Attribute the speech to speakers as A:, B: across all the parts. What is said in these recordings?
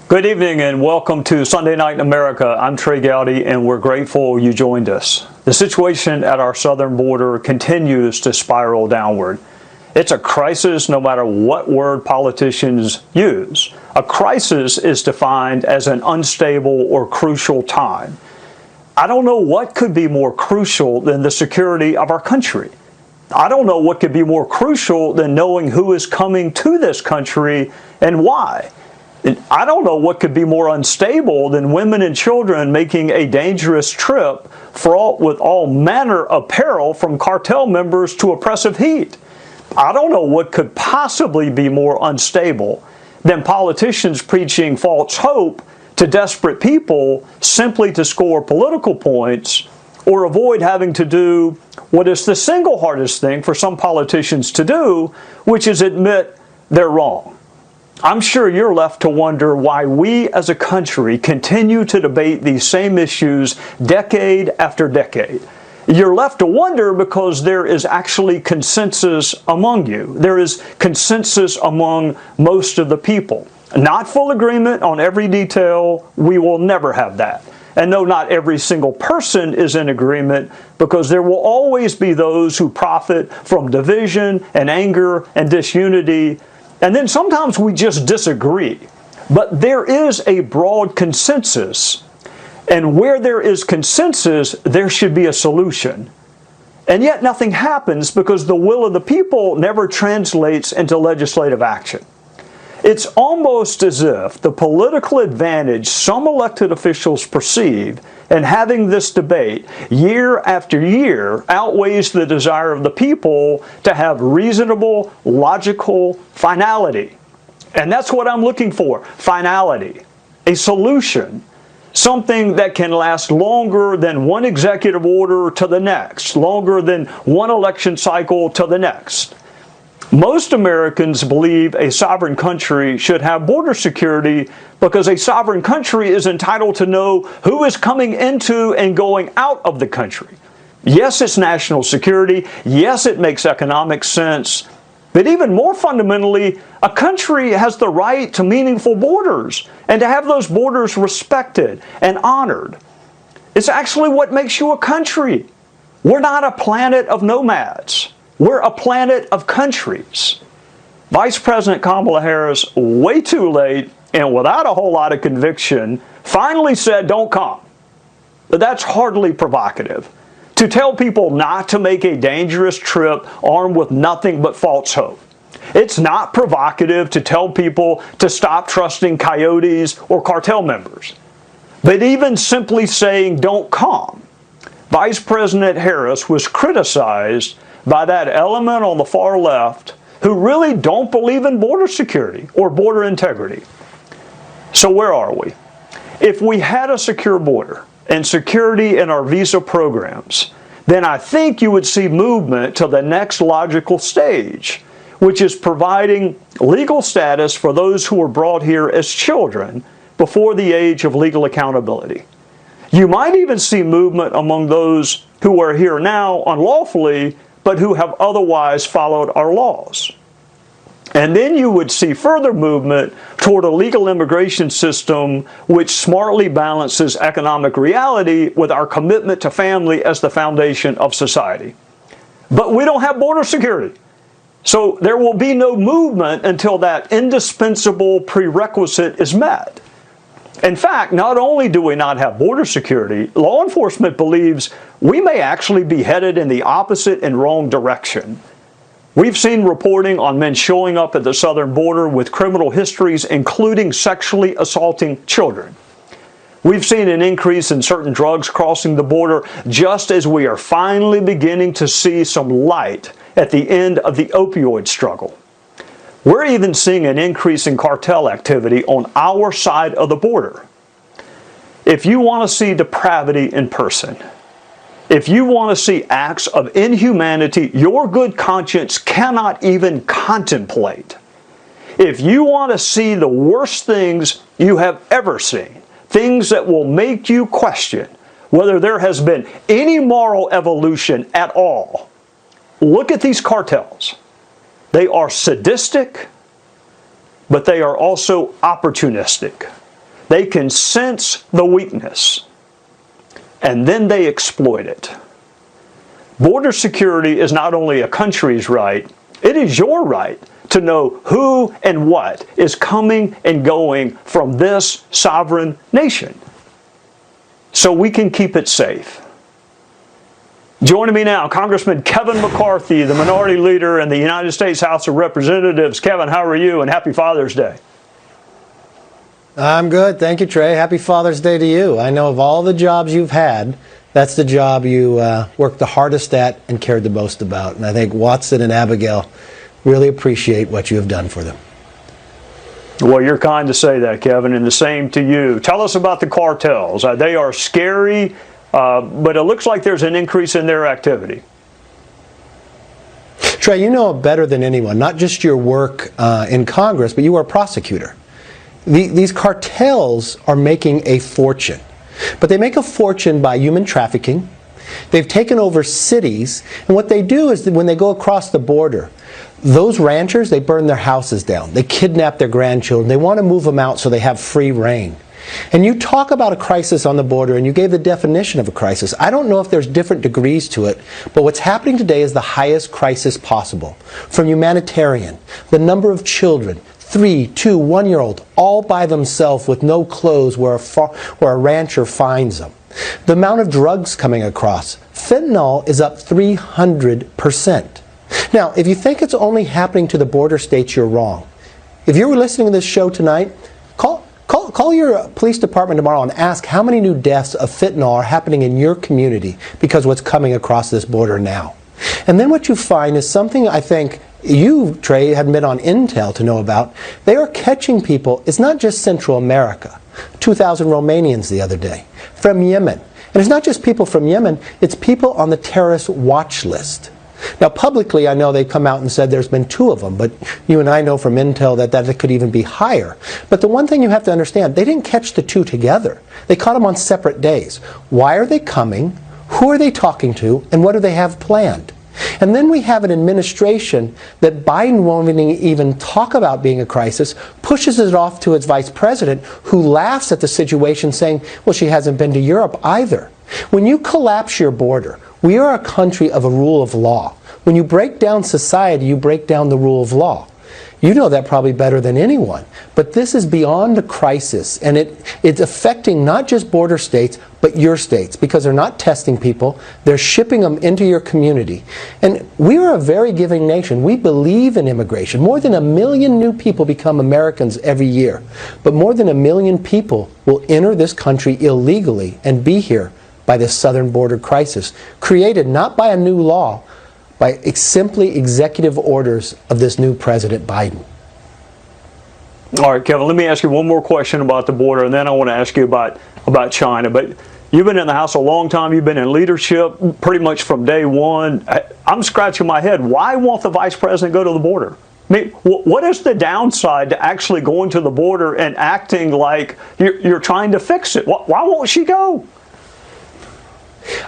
A: Good evening and welcome to Sunday Night in America. I'm Trey Gowdy and we're grateful you joined us. The situation at our southern border continues to spiral downward. It's a crisis no matter what word politicians use. A crisis is defined as an unstable or crucial time. I don't know what could be more crucial than the security of our country. I don't know what could be more crucial than knowing who is coming to this country and why. I don't know what could be more unstable than women and children making a dangerous trip fraught with all manner of peril, from cartel members to oppressive heat. I don't know what could possibly be more unstable than politicians preaching false hope to desperate people simply to score political points or avoid having to do what is the single hardest thing for some politicians to do, which is admit they're wrong. I'm sure you're left to wonder why we as a country continue to debate these same issues decade after decade. You're left to wonder because there is actually consensus among you. There is consensus among most of the people. Not full agreement on every detail. We will never have that. And no, not every single person is in agreement, because there will always be those who profit from division and anger and disunity. And then sometimes we just disagree. But there is a broad consensus. And where there is consensus, there should be a solution. And yet nothing happens because the will of the people never translates into legislative action. It's almost as if the political advantage some elected officials perceive in having this debate year after year outweighs the desire of the people to have reasonable, logical finality. And that's what I'm looking for, finality, a solution, something that can last longer than one executive order to the next, longer than one election cycle to the next. Most Americans believe a sovereign country should have border security because a sovereign country is entitled to know who is coming into and going out of the country. Yes, it's national security. Yes, it makes economic sense. But even more fundamentally, a country has the right to meaningful borders and to have those borders respected and honored. It's actually what makes you a country. We're not a planet of nomads. We're a planet of countries. Vice President Kamala Harris, way too late and without a whole lot of conviction, finally said, "Don't come." But that's hardly provocative. To tell people not to make a dangerous trip armed with nothing but false hope. It's not provocative to tell people to stop trusting coyotes or cartel members. But even simply saying, "Don't come," Vice President Harris was criticized by that element on the far left who really don't believe in border security or border integrity. So where are we? If we had a secure border and security in our visa programs, then I think you would see movement to the next logical stage, which is providing legal status for those who were brought here as children before the age of legal accountability. You might even see movement among those who are here now unlawfully, but who have otherwise followed our laws. And then you would see further movement toward a legal immigration system which smartly balances economic reality with our commitment to family as the foundation of society. But we don't have border security. So there will be no movement until that indispensable prerequisite is met. In fact, not only do we not have border security, law enforcement believes we may actually be headed in the opposite and wrong direction. We've seen reporting on men showing up at the southern border with criminal histories, including sexually assaulting children. We've seen an increase in certain drugs crossing the border, just as we are finally beginning to see some light at the end of the opioid struggle. We're even seeing an increase in cartel activity on our side of the border. If you want to see depravity in person, if you want to see acts of inhumanity your good conscience cannot even contemplate, if you want to see the worst things you have ever seen, things that will make you question whether there has been any moral evolution at all, look at these cartels. They are sadistic, but they are also opportunistic. They can sense the weakness, and then they exploit it. Border security is not only a country's right, it is your right to know who and what is coming and going from this sovereign nation, so we can keep it safe. Joining me now, Congressman Kevin McCarthy, the Minority Leader in the United States House of Representatives. Kevin, how are you, and happy Father's Day.
B: I'm good. Thank you, Trey. Happy Father's Day to you. I know of all the jobs you've had, that's the job you worked the hardest at and cared the most about. And I think Watson and Abigail really appreciate what you have done for them.
A: Well, you're kind to say that, Kevin, and the same to you. Tell us about the cartels. They are scary, but it looks like there's an increase in their activity.
B: Trey, you know better than anyone, not just your work in Congress, but you are a prosecutor. These cartels are making a fortune, but they make a fortune by human trafficking. They've taken over cities, and what they do is that when they go across the border, those ranchers, they burn their houses down. They kidnap their grandchildren. They want to move them out so they have free reign. And you talk about a crisis on the border, and you gave the definition of a crisis. I don't know if there's different degrees to it, but what's happening today is the highest crisis possible. From humanitarian, the number of children, 3, 2, 1-year-old, all by themselves with no clothes where a rancher finds them. The amount of drugs coming across. Fentanyl is up 300%. Now, if you think it's only happening to the border states, you're wrong. If you're listening to this show tonight, call your police department tomorrow and ask how many new deaths of fentanyl are happening in your community because of what's coming across this border now. And then what you find is something I think you, Trey, hadn't been on Intel to know about. They are catching people. It's not just Central America. 2,000 Romanians the other day from Yemen. And it's not just people from Yemen, it's people on the terrorist watch list. Now, publicly, I know they've come out and said there's been 2 of them, but you and I know from Intel that it could even be higher. But the one thing you have to understand, they didn't catch the 2 together. They caught them on separate days. Why are they coming? Who are they talking to? And what do they have planned? And then we have an administration that Biden won't even talk about being a crisis, pushes it off to its vice president, who laughs at the situation saying, well, she hasn't been to Europe either. When you collapse your border, we are a country of a rule of law. When you break down society, you break down the rule of law. You know that probably better than anyone. But this is beyond a crisis, and it's affecting not just border states, but your states, because they're not testing people, they're shipping them into your community. And we are a very giving nation. We believe in immigration. More than 1 million new people become Americans every year. But more than 1 million people will enter this country illegally and be here by this southern border crisis, created not by a new law, by simply executive orders of this new President Biden.
A: All right, Kevin, let me ask you one more question about the border, and then I want to ask you about China. But you've been in the House a long time. You've been in leadership pretty much from day one. I'm scratching my head. Why won't the Vice President go to the border? I mean, what is the downside to actually going to the border and acting like you're trying to fix it? Why won't she go?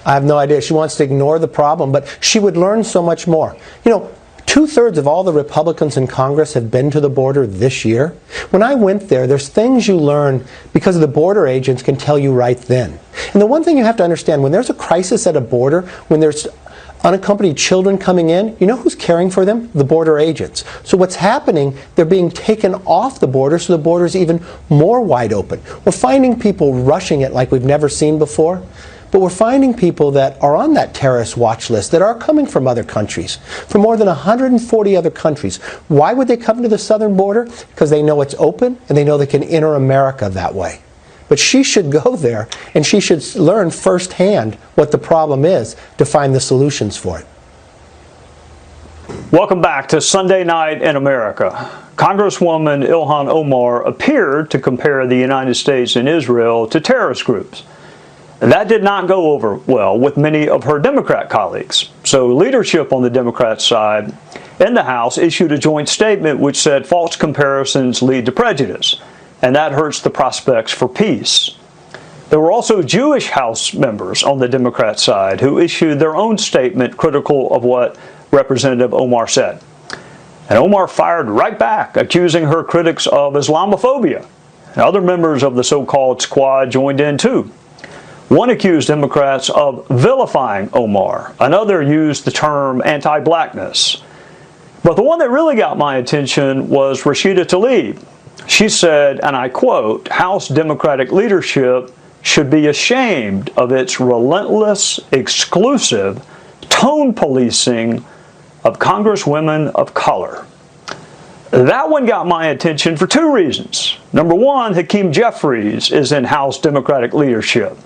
B: I have no idea. She wants to ignore the problem, but she would learn so much more. You know, 2/3 of all the Republicans in Congress have been to the border this year. When I went there, there's things you learn because the border agents can tell you right then. And the one thing you have to understand, when there's a crisis at a border, when there's unaccompanied children coming in, you know who's caring for them? The border agents. So what's happening, they're being taken off the border, so the border's even more wide open. We're finding people rushing it like we've never seen before. But we're finding people that are on that terrorist watch list that are coming from other countries, from more than 140 other countries. Why would they come to the southern border? Because they know it's open and they know they can enter America that way. But she should go there and she should learn firsthand what the problem is to find the solutions for it.
A: Welcome back to Sunday Night in America. Congresswoman Ilhan Omar appeared to compare the United States and Israel to terrorist groups. That did not go over well with many of her Democrat colleagues. So leadership on the Democrat side in the House issued a joint statement which said false comparisons lead to prejudice, and that hurts the prospects for peace. There were also Jewish House members on the Democrat side who issued their own statement critical of what Representative Omar said. And Omar fired right back, accusing her critics of Islamophobia. Other members of the so-called squad joined in too. One accused Democrats of vilifying Omar. Another used the term anti-blackness. But the one that really got my attention was Rashida Tlaib. She said, and I quote, "House Democratic leadership should be ashamed of its relentless, exclusive tone policing of Congresswomen of color." That one got my attention for two reasons. Number one, Hakeem Jeffries is in House Democratic leadership.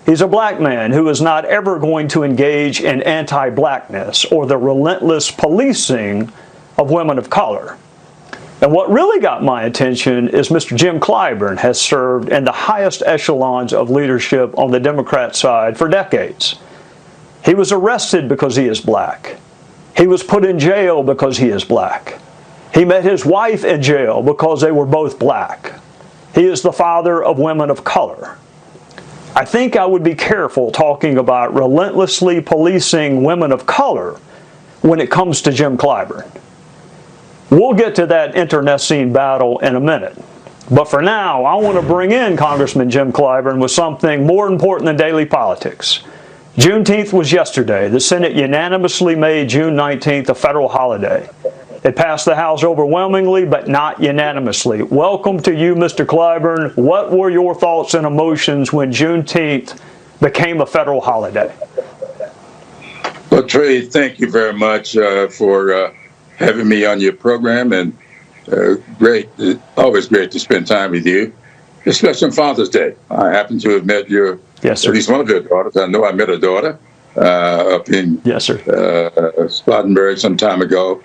A: He's a black man who is not ever going to engage in anti-blackness or the relentless policing of women of color. And what really got my attention is Mr. Jim Clyburn has served in the highest echelons of leadership on the Democrat side for decades. He was arrested because he is black. He was put in jail because he is black. He met his wife in jail because they were both black. He is the father of women of color. I think I would be careful talking about relentlessly policing women of color when it comes to Jim Clyburn. We'll get to that internecine battle in a minute. But for now, I want to bring in Congressman Jim Clyburn with something more important than daily politics. Juneteenth was yesterday. The Senate unanimously made June 19th a federal holiday. It passed the House overwhelmingly, but not unanimously. Welcome to you, Mr. Clyburn. What were your thoughts and emotions when Juneteenth became a federal holiday?
C: Well, Trey, thank you very much for having me on your program, and always great to spend time with you, especially on Father's Day. I happen to have met
A: Yes, sir.
C: at least one of your daughters. I know I met a daughter up in
A: Yes, sir.
C: Spartanburg some time ago.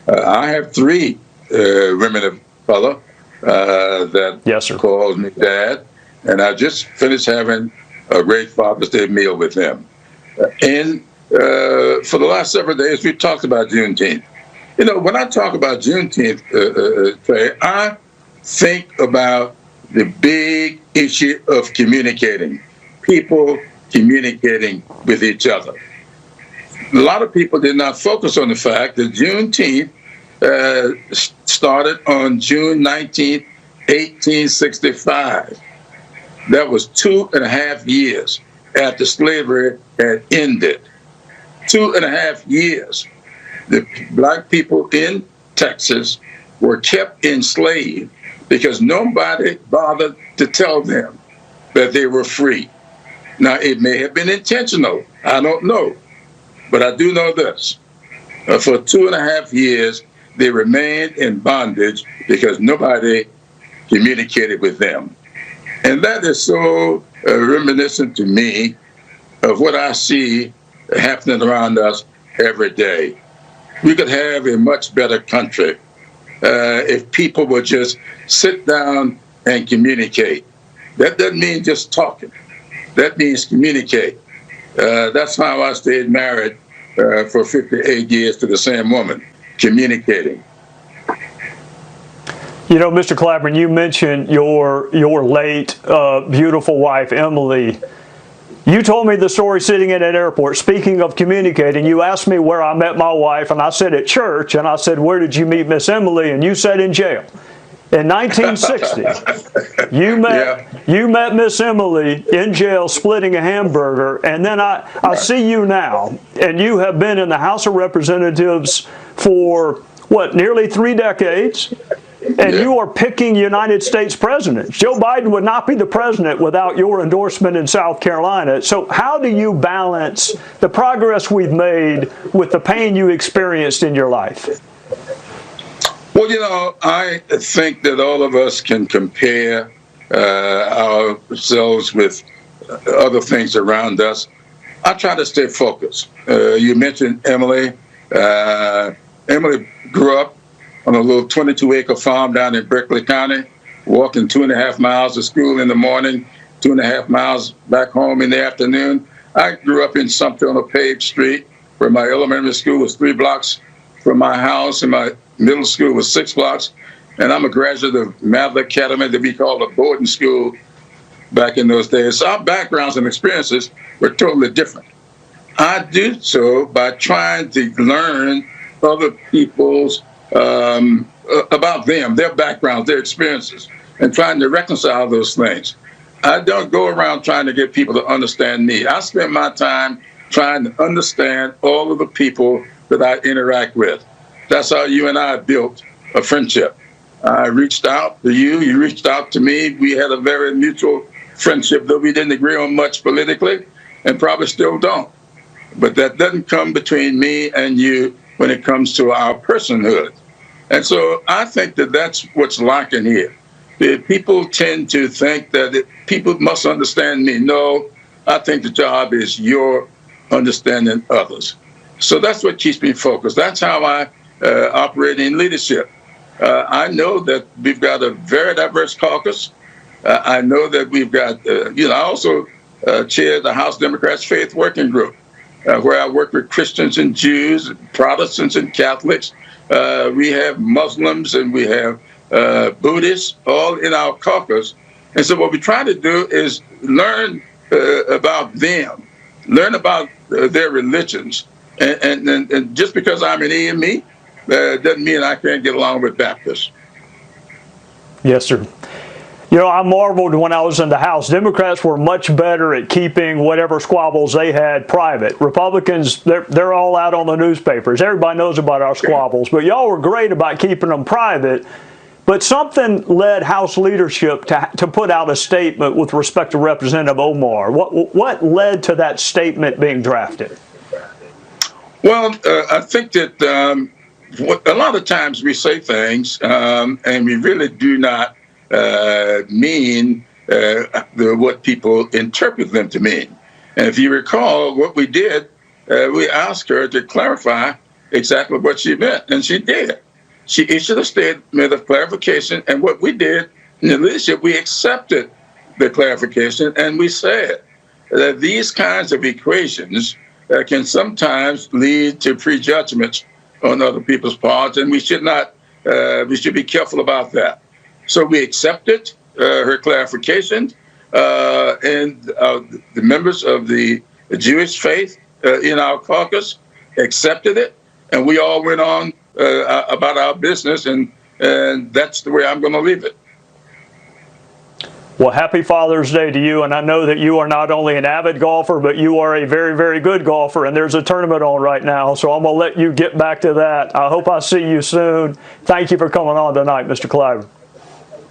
C: I have three women of color that
A: Yes, sir.
C: calls me dad, and I just finished having a great Father's Day meal with them. And for the last several days, we talked about Juneteenth. You know, when I talk about Juneteenth, Trey, I think about the big issue of communicating, people communicating with each other. A lot of people did not focus on the fact that Juneteenth started on June 19th, 1865. That was 2.5 years after slavery had ended. 2.5 years. The black people in Texas were kept enslaved because nobody bothered to tell them that they were free. Now, it may have been intentional. I don't know. But I do know this. For 2.5 years, they remained in bondage because nobody communicated with them. And that is so reminiscent to me of what I see happening around us every day. We could have a much better country if people would just sit down and communicate. That doesn't mean just talking. That means communicate. That's how I stayed married for 58 years to the same woman, communicating.
A: You know, Mr. Clyburn, you mentioned your late beautiful wife, Emily. You told me the story sitting in an airport. Speaking of communicating, you asked me where I met my wife, and I said at church, and I said, where did you meet Miss Emily? And you said in jail. In 1960, you met Miss Emily in jail splitting a hamburger, and then I see you now, and you have been in the House of Representatives for, what, nearly 3 decades? And you are picking United States presidents. Joe Biden would not be the president without your endorsement in South Carolina. So how do you balance the progress we've made with the pain you experienced in your life?
C: Well, you know, I think that all of us can compare ourselves with other things around us. I try to stay focused. You mentioned Emily. Emily grew up on a little 22-acre farm down in Berkeley County, walking 2.5 miles to school in the morning, 2.5 miles back home in the afternoon. I grew up in Sumter on a paved street where my elementary school was 3 blocks from my house, and my middle school was 6 blocks. And I'm a graduate of Mather Academy that we called a boarding school back in those days. So our backgrounds and experiences were totally different. I do so by trying to learn other people's about them, their backgrounds, their experiences. and trying to reconcile those things. I don't go around trying to get people to understand me. I spend my time trying to understand all of the people that I interact with. That's how you and I built a friendship. I reached out to you, you reached out to me. We had a very mutual friendship, though we didn't agree on much politically, and probably still don't. But that doesn't come between me and you when it comes to our personhood. And so I think that that's what's lacking here. People tend to think that people must understand me. No, I think the job is your understanding others. So that's what keeps me focused. That's how I operate in leadership. I know that we've got a very diverse caucus. I know that we've got, I also chair the House Democrats Faith Working Group, where I work with Christians and Jews, Protestants and Catholics. We have Muslims and we have Buddhists all in our caucus. And so what we try to do is learn about them, learn about their religions. And just because I'm an EME, doesn't mean I can't get along with Baptists.
A: Yes, sir. I marveled when I was in the House. Democrats were much better at keeping whatever squabbles they had private. Republicans, they're all out on the newspapers. Everybody knows about our squabbles, but y'all were great about keeping them private. But something led House leadership to put out a statement with respect to Representative Omar. What led to that statement being drafted?
C: Well, I think that a lot of times we say things and we really do not mean what people interpret them to mean. And if you recall, what we did, we asked her to clarify exactly what she meant, and she did. She issued a statement of clarification, and what we did in the leadership, we accepted the clarification, and we said that these kinds of equations can sometimes lead to prejudgments on other people's parts, and we should not. We should be careful about that. So we accepted her clarification, and the members of the Jewish faith in our caucus accepted it, and we all went on about our business, and that's the way I'm going to leave it.
A: Well, happy Father's Day to you, and I know that you are not only an avid golfer, but you are a very, very good golfer, and there's a tournament on right now, so I'm going to let you get back to that. I hope I see you soon. Thank you for coming on tonight, Mr. Clyburn.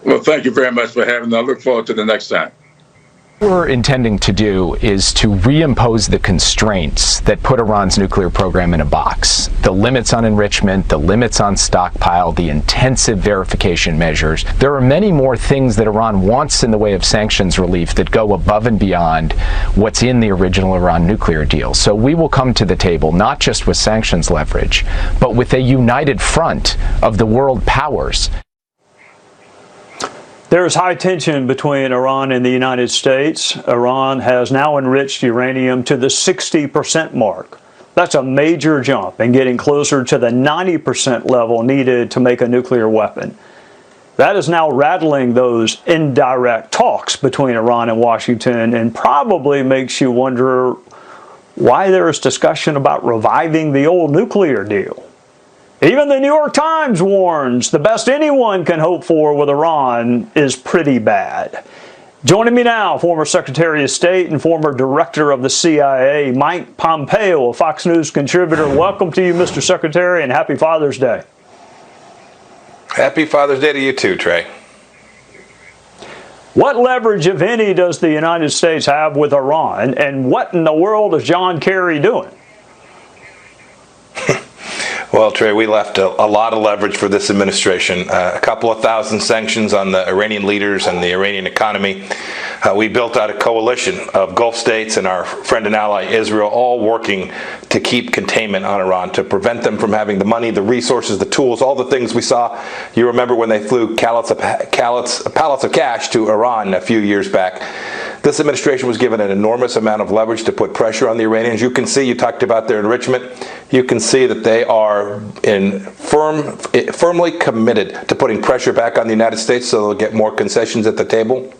C: Well, thank you very much for having me. I look forward to the next time.
D: What we're intending to do is to reimpose the constraints that put Iran's nuclear program in a box. The limits on enrichment, the limits on stockpile, the intensive verification measures. There are many more things that Iran wants in the way of sanctions relief that go above and beyond what's in the original Iran nuclear deal. So we will come to the table not just with sanctions leverage, but with a united front of the world powers.
A: There is high tension between Iran and the United States. Iran has now enriched uranium to the 60% mark. That's a major jump and getting closer to the 90% level needed to make a nuclear weapon. That is now rattling those indirect talks between Iran and Washington and probably makes you wonder why there is discussion about reviving the old nuclear deal. Even the New York Times warns the best anyone can hope for with Iran is pretty bad. Joining me now, former Secretary of State and former Director of the CIA, Mike Pompeo, a Fox News contributor. Welcome to you, Mr. Secretary, and happy Father's Day.
E: Happy Father's Day to you too, Trey.
A: What leverage, if any, does the United States have with Iran, and what in the world is John Kerry doing?
E: Well, Trey, we left a lot of leverage for this administration. A couple of thousand sanctions on the Iranian leaders and the Iranian economy. We built out a coalition of Gulf states and our friend and ally Israel, all working to keep containment on Iran, to prevent them from having the money, the resources, the tools, all the things we saw. You remember when they flew pallets of cash to Iran a few years back. This administration was given an enormous amount of leverage to put pressure on the Iranians. You can see, you talked about their enrichment. You can see that they are firmly committed to putting pressure back on the United States so they'll get more concessions at the table.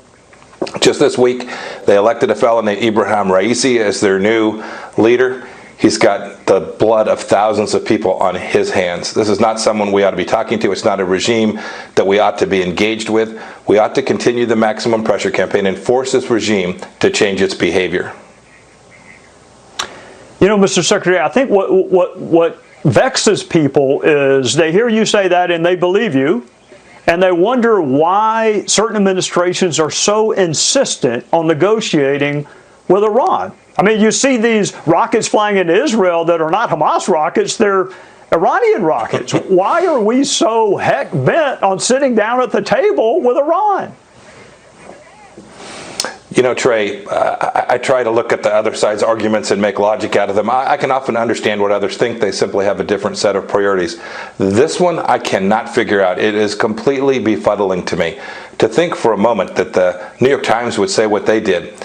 E: Just this week, they elected a fellow named Ibrahim Raisi as their new leader. He's got the blood of thousands of people on his hands. This is not someone we ought to be talking to. It's not a regime that we ought to be engaged with. We ought to continue the maximum pressure campaign and force this regime to change its behavior.
A: You know, Mr. Secretary, I think what vexes people is they hear you say that and they believe you, and they wonder why certain administrations are so insistent on negotiating with Iran. I mean, you see these rockets flying into Israel that are not Hamas rockets, they're Iranian rockets. Why are we so heck bent on sitting down at the table with Iran?
E: You know, Trey, I try to look at the other side's arguments and make logic out of them. I can often understand what others think. They simply have a different set of priorities. This one, I cannot figure out. It is completely befuddling to me to think for a moment that the New York Times would say what they did.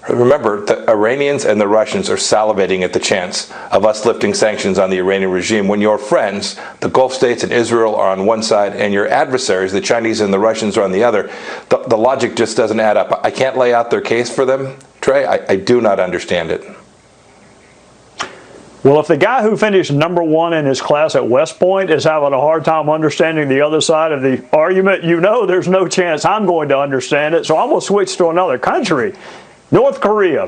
E: Remember, the Iranians and the Russians are salivating at the chance of us lifting sanctions on the Iranian regime when your friends, the Gulf states and Israel, are on one side and your adversaries, the Chinese and the Russians, are on the other. The logic just doesn't add up. I can't lay out their case for them, Trey. I do not understand it.
A: Well, if the guy who finished #1 in his class at West Point is having a hard time understanding the other side of the argument, you know there's no chance I'm going to understand it. So I'm going to switch to another country. North Korea.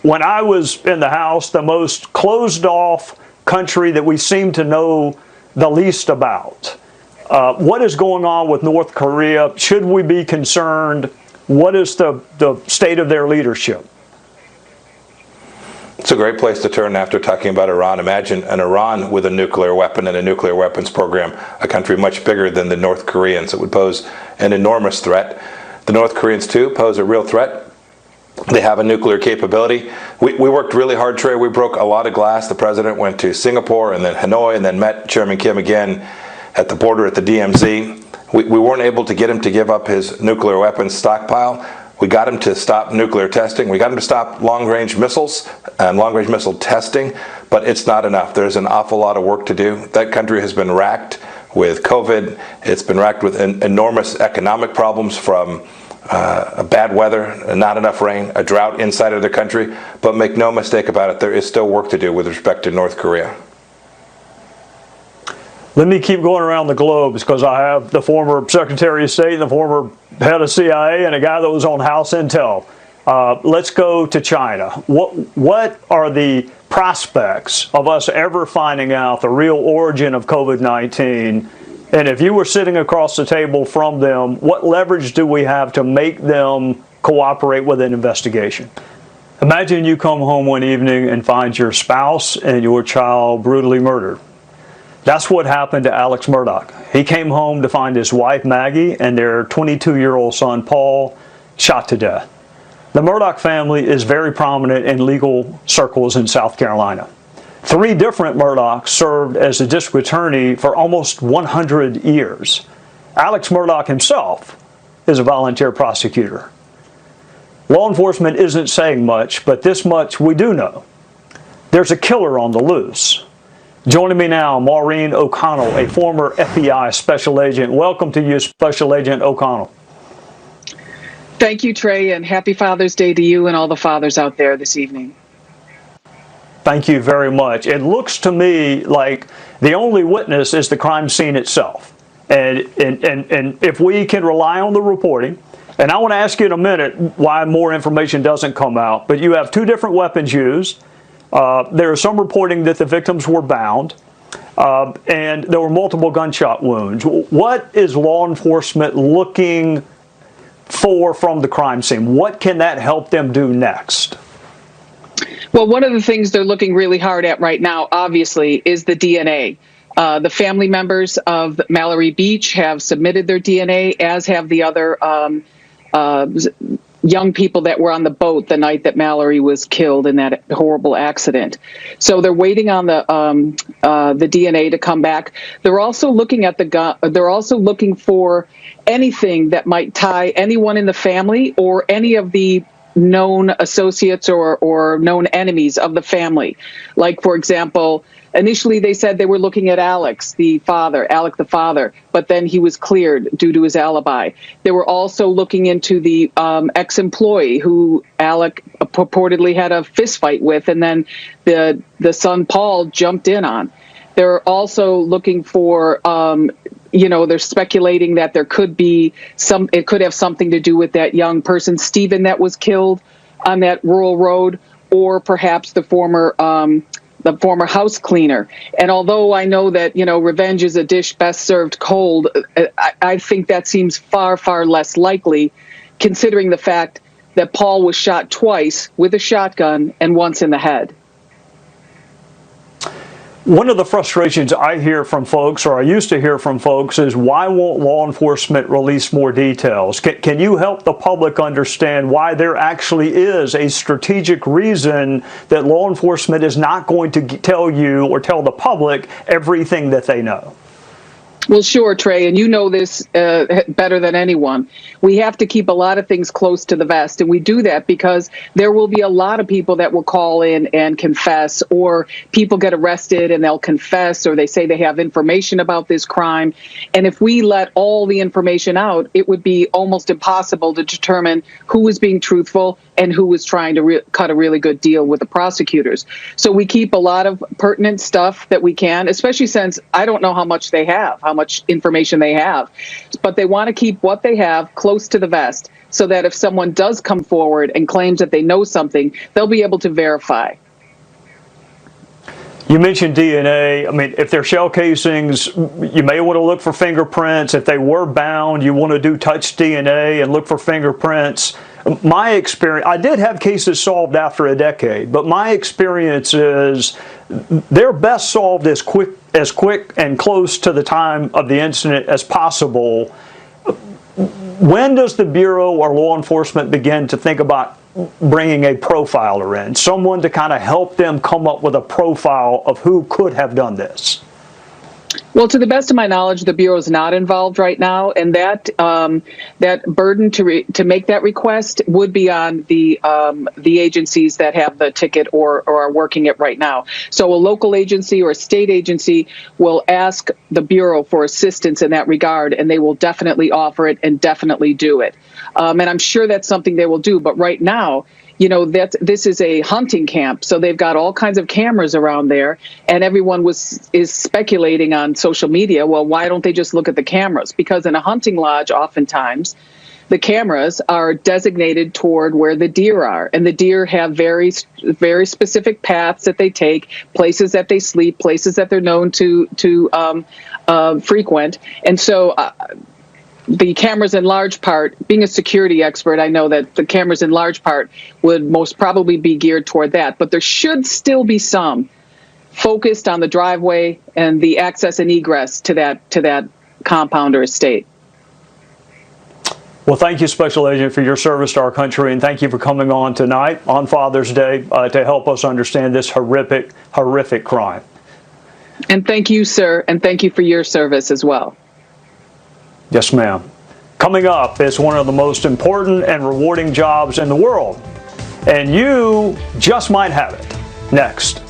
A: When I was in the House, the most closed off country that we seem to know the least about. What is going on with North Korea? Should we be concerned? What is the state of their leadership?
E: It's a great place to turn after talking about Iran. Imagine an Iran with a nuclear weapon and a nuclear weapons program, a country much bigger than the North Koreans. It would pose an enormous threat. The North Koreans, too, pose a real threat. They have a nuclear capability. We worked really hard, Trey. We broke a lot of glass. The president went to Singapore and then Hanoi and then met Chairman Kim again at the border at the DMZ. We weren't able to get him to give up his nuclear weapons stockpile. We got him to stop nuclear testing. We got him to stop long-range missiles and long-range missile testing, but it's not enough. There's an awful lot of work to do. That country has been racked with COVID. It's been racked with enormous economic problems from bad weather, not enough rain, a drought inside of the country. But make no mistake about it, there is still work to do with respect to North Korea.
A: Let me keep going around the globe because I have the former Secretary of State and the former head of CIA and a guy that was on House Intel. Let's go to China. What are the prospects of us ever finding out the real origin of COVID-19? And if you were sitting across the table from them, what leverage do we have to make them cooperate with an investigation? Imagine you come home one evening and find your spouse and your child brutally murdered. That's what happened to Alex Murdaugh. He came home to find his wife Maggie and their 22-year-old son Paul shot to death. The Murdaugh family is very prominent in legal circles in South Carolina. 3 different Murdaughs served as the district attorney for almost 100 years. Alex Murdaugh himself is a volunteer prosecutor. Law enforcement isn't saying much, but this much we do know. There's a killer on the loose. Joining me now, Maureen O'Connell, a former FBI special agent. Welcome to you, Special Agent O'Connell.
F: Thank you, Trey, and happy Father's Day to you and all the fathers out there this evening.
A: Thank you very much. It looks to me like the only witness is the crime scene itself. And if we can rely on the reporting, and I want to ask you in a minute why more information doesn't come out, but you have 2 different weapons used. There is some reporting that the victims were bound, and there were multiple gunshot wounds. What is law enforcement looking for from the crime scene? What can that help them do next?
F: Well, one of the things they're looking really hard at right now, obviously, is the DNA. The family members of Mallory Beach have submitted their DNA, as have the other young people that were on the boat the night that Mallory was killed in that horrible accident. So they're waiting on the DNA to come back. They're also looking at the gun. They're also looking for anything that might tie anyone in the family or any of the known associates or known enemies of the family. Like, for example, initially they said they were looking at Alec the father, but then he was cleared due to his alibi. They were also looking into the ex-employee who Alec purportedly had a fist fight with, and then the son Paul jumped in on. They're also looking for, they're speculating that there could be it could have something to do with that young person, Stephen, that was killed on that rural road, or perhaps the former house cleaner. And although I know that, revenge is a dish best served cold, I think that seems far, far less likely, considering the fact that Paul was shot twice with a shotgun and once in the head.
A: One of the frustrations I hear from folks, or I used to hear from folks, is why won't law enforcement release more details? Can you help the public understand why there actually is a strategic reason that law enforcement is not going to tell you or tell the public everything that they know?
F: Well, sure, Trey, and you know this better than anyone. We have to keep a lot of things close to the vest, and we do that because there will be a lot of people that will call in and confess, or people get arrested and they'll confess, or they say they have information about this crime. And if we let all the information out, it would be almost impossible to determine who was being truthful and who was trying to cut a really good deal with the prosecutors. So we keep a lot of pertinent stuff that we can, especially since I don't know how much they have, how much information they have, but they want to keep what they have close to the vest so that if someone does come forward and claims that they know something, they'll be able to verify.
A: You mentioned DNA. I mean, if they're shell casings, you may want to look for fingerprints. If they were bound, you want to do touch DNA and look for fingerprints. My experience, I did have cases solved after a decade, but my experience is they're best solved as quick and close to the time of the incident as possible. When does the Bureau or law enforcement begin to think about bringing a profiler in, someone to kind of help them come up with a profile of who could have done this?
F: Well, to the best of my knowledge, the Bureau is not involved right now, and that burden to make that request would be on the agencies that have the ticket or are working it right now. So a local agency or a state agency will ask the Bureau for assistance in that regard, and they will definitely offer it and definitely do it. And I'm sure that's something they will do. But right now, this is a hunting camp, so they've got all kinds of cameras around there, and everyone is speculating on social media, well, why don't they just look at the cameras? Because in a hunting lodge, oftentimes, the cameras are designated toward where the deer are, and the deer have very, very specific paths that they take, places that they sleep, places that they're known to frequent, and so the cameras in large part, being a security expert, I know that the cameras in large part would most probably be geared toward that. But there should still be some focused on the driveway and the access and egress to that compound or estate.
A: Well, thank you, Special Agent, for your service to our country, and thank you for coming on tonight on Father's Day to help us understand this horrific, horrific crime.
F: And thank you, sir, and thank you for your service as well.
A: Yes, ma'am. Coming up is one of the most important and rewarding jobs in the world, and you just might have it. Next.